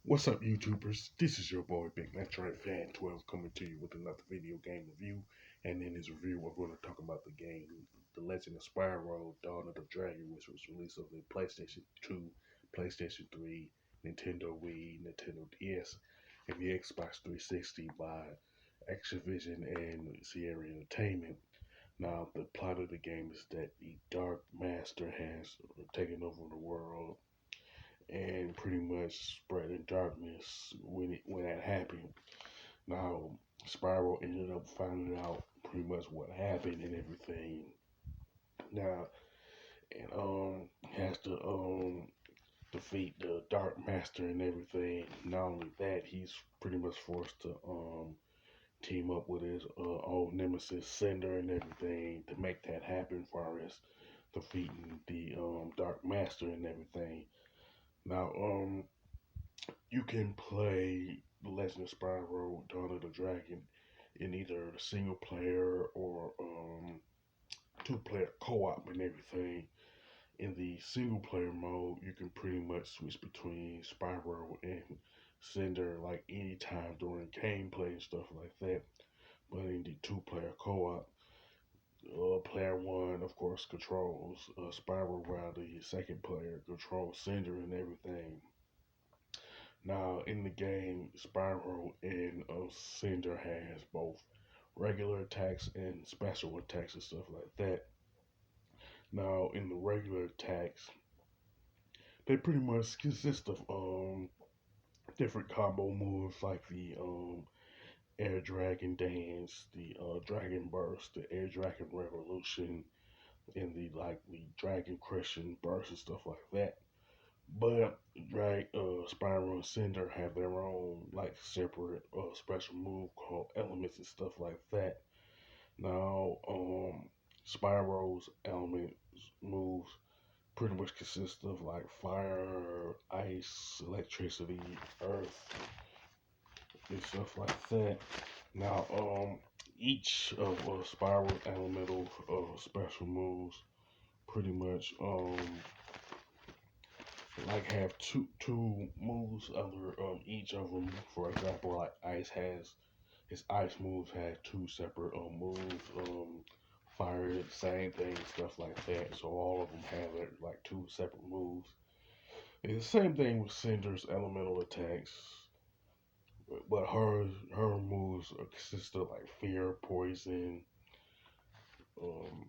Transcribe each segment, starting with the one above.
What's up, YouTubers? This is your boy Big Metroid Fan 12 coming to you with another video game review. And in this review, we're going to talk about the game The Legend of Spyro Dawn of the Dragon, which was released on the PlayStation 2, PlayStation 3, Nintendo Wii, Nintendo DS, and the Xbox 360 by Activision and Sierra Entertainment. Now, the plot of the game is that the Dark Master has taken over the world and pretty much spreading darkness when that happened. Now, Spyro ended up finding out pretty much what happened and everything. Now, and has to defeat the Dark Master and everything. Not only that, he's pretty much forced to team up with his old nemesis Cinder and everything to make that happen, as far as defeating the Dark Master and everything. Now, you can play The Legend of Spyro Dawn of the Dragon in either single player or two player co op and everything. In the single player mode, you can pretty much switch between Spyro and Cinder like anytime during gameplay and stuff like that. But in the two player co op, player one, of course, controls Spyro, while the second player controls Cinder and everything. Now, in the game, Spyro and Cinder has both regular attacks and special attacks and stuff like that. Now, in the regular attacks, they pretty much consist of different combo moves like the Air Dragon Dance, the Dragon Burst, the Air Dragon Revolution, and the Dragon Crushing Burst and stuff like that. But right, Spyro and Cinder have their own like separate special move called elements and stuff like that. Now, Spyro's element moves pretty much consist of like fire, ice, electricity, earth, and stuff like that. Now, each of Spyro's elemental special moves pretty much like have two moves under each of them. For example, like Ice has his ice moves have two separate moves. Fire, same thing, stuff like that. So all of them have like two separate moves. And the same thing with Cinder's elemental attacks, but her moves consist of like fear, poison, um,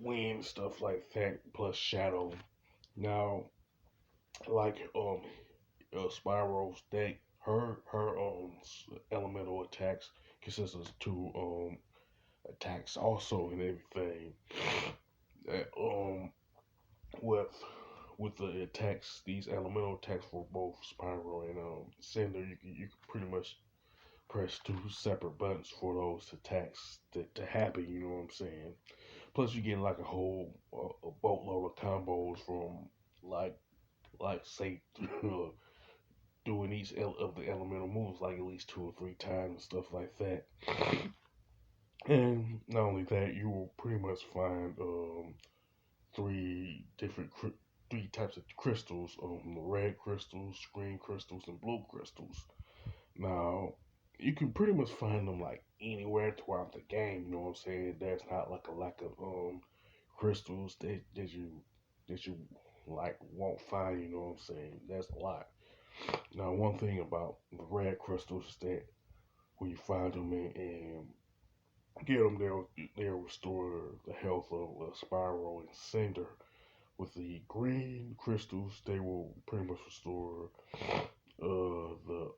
wind, stuff like that, plus shadow. Now, like Spiral's deck, her elemental attacks consists of two attacks also and everything. That with with the attacks, these elemental attacks for both Spyro and Cinder, you can pretty much press two separate buttons for those attacks to happen. You know what I'm saying? Plus, you get like a whole a boatload of combos from like say doing each of the elemental moves like at least two or three times and stuff like that. And not only that, you will pretty much find three different three types of crystals: red crystals, green crystals, and blue crystals. Now, you can pretty much find them like anywhere throughout the game. You know what I'm saying? There's not like a lack of crystals that you like won't find. You know what I'm saying? There's a lot. Now, one thing about the red crystals is that when you find them and get them, they'll restore the health of Spyro and Cinder. With the green crystals, they will pretty much restore the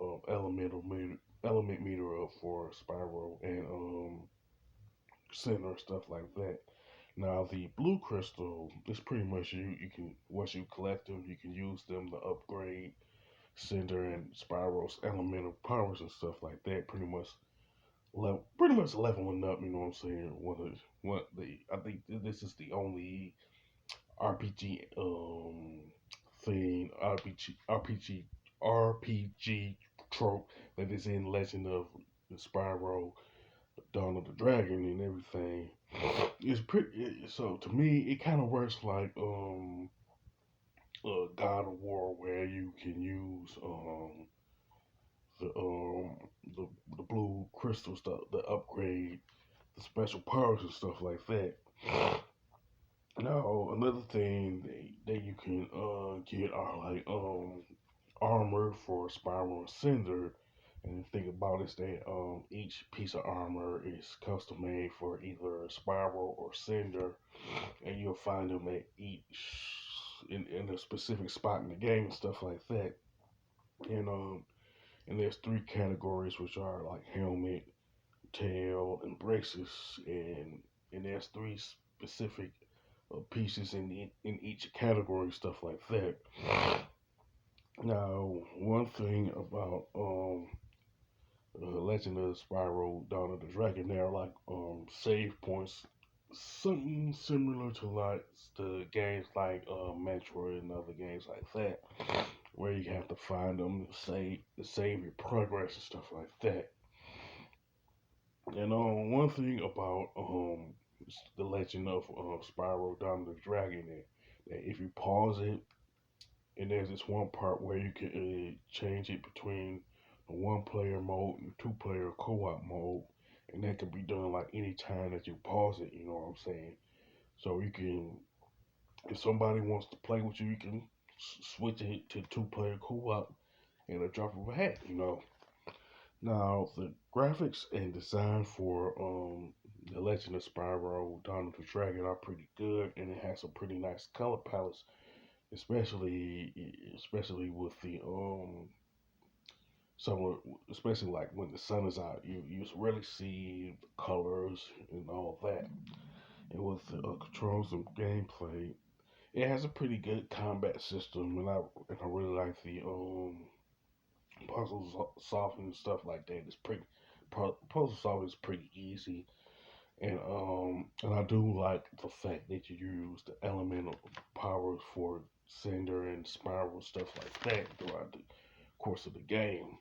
element meter up for Spyro and Cinder, stuff like that. Now the blue crystal is pretty much you can once you collect them, you can use them to upgrade Cinder and Spyro's elemental powers and stuff like that. Pretty much leveling up. You know what I'm saying? I think this is the only RPG thing RPG trope that is in Legend of Spyro Dawn of the Dragon and everything. So to me it kind of works God of War where you can use the um the the blue crystals to upgrade the special powers and stuff like that. Now another thing that you can get are like armor for Spiral and Cinder. And the thing about it is that each piece of armor is custom made for either Spiral or Cinder, and you'll find them at each in a specific spot in the game and stuff like that. And and there's three categories which are like helmet, tail, and braces, and there's three specific pieces in each category, stuff like that. Now, one thing about Legend of Spyro Dawn of the Dragon, there are like save points, something similar to like the games like Metroid and other games like that, where you have to find them to save your progress and stuff like that. And one thing about the Legend of Spyro Dawn of the Dragon, that if you pause it, and there's this one part where you can change it between the one player mode and two player co-op mode, and that can be done like any time that you pause it. You know what I'm saying? So you can, if somebody wants to play with you, you can switch it to two player co-op in a drop of a hat. You know. Now the graphics and design for the Legend of Spyro Dawn of the Dragon are pretty good, and it has some pretty nice color palettes, especially with the summer, especially like when the sun is out, you really see the colors and all that. And with the controls and gameplay, it has a pretty good combat system, and I really like the solving and stuff like that. It's pretty puzzle solving is pretty easy, and I do like the fact that you use the elemental powers for Cinder and Spiral stuff like that throughout the course of the game.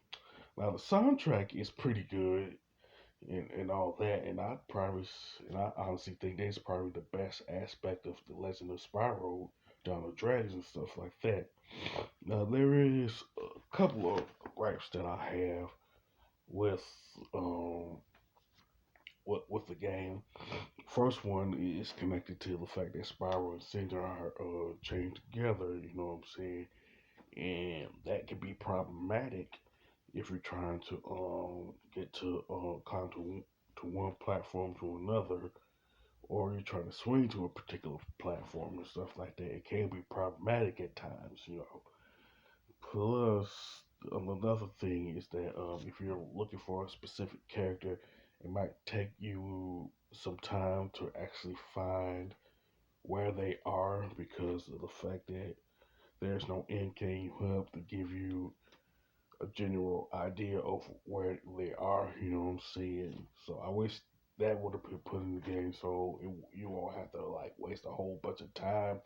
Now the soundtrack is pretty good and all that, and I honestly think that's probably the best aspect of the Legend of Spyro, Dawn of Dragons and stuff like that. Now there is a couple of gripes that I have with um with the game. First one is connected to the fact that Spyro and Cinder are chained together. You know what I'm saying? And that can be problematic if you're trying to get to come to one platform to another, or you're trying to swing to a particular platform and stuff like that. It can be problematic at times, you know. Plus, another thing is that if you're looking for a specific character, it might take you some time to actually find where they are because of the fact that there's no in-game hub to give you a general idea of where they are. You know what I'm saying? So I wish that would have been put in the game so you won't have to like waste a whole bunch of time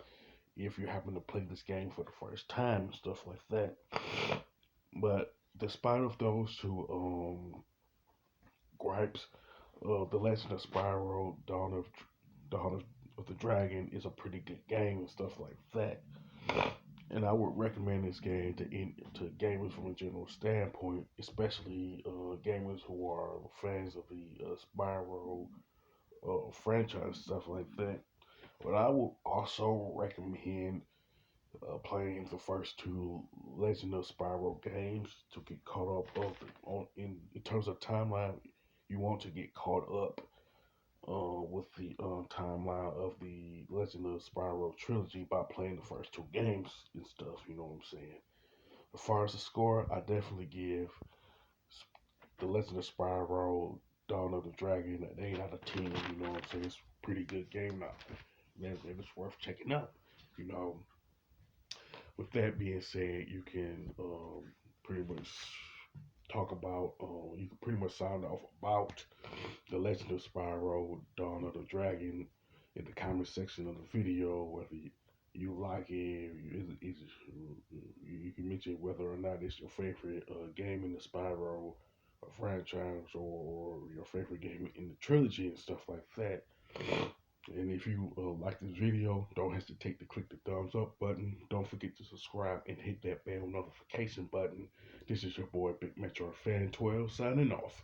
if you happen to play this game for the first time and stuff like that. But despite of those two gripes, The Legend of Spyro Dawn of the Dragon is a pretty good game and stuff like that. And I would recommend this game to gamers from a general standpoint, especially gamers who are fans of the Spyro franchise stuff like that. But I would also recommend playing the first two Legend of Spyro games to get caught up in terms of timeline. You want to get caught up with the timeline of the Legend of Spyro trilogy by playing the first two games and stuff. You know what I'm saying? As far as the score, I definitely give the Legend of Spyro Dawn of the Dragon an 8 out of 10. You know what I'm saying? It's a pretty good game now, and it's worth checking out. You know, with that being said, you can pretty much you can pretty much sound off about the Legend of Spyro Dawn of the Dragon in the comment section of the video, whether you like it, you can mention whether or not it's your favorite game in the Spyro franchise or your favorite game in the trilogy and stuff like that. And if you like this video, don't hesitate to click the thumbs up button. Don't forget to subscribe and hit that bell notification button. This is your boy Big Metro Fan 12 signing off.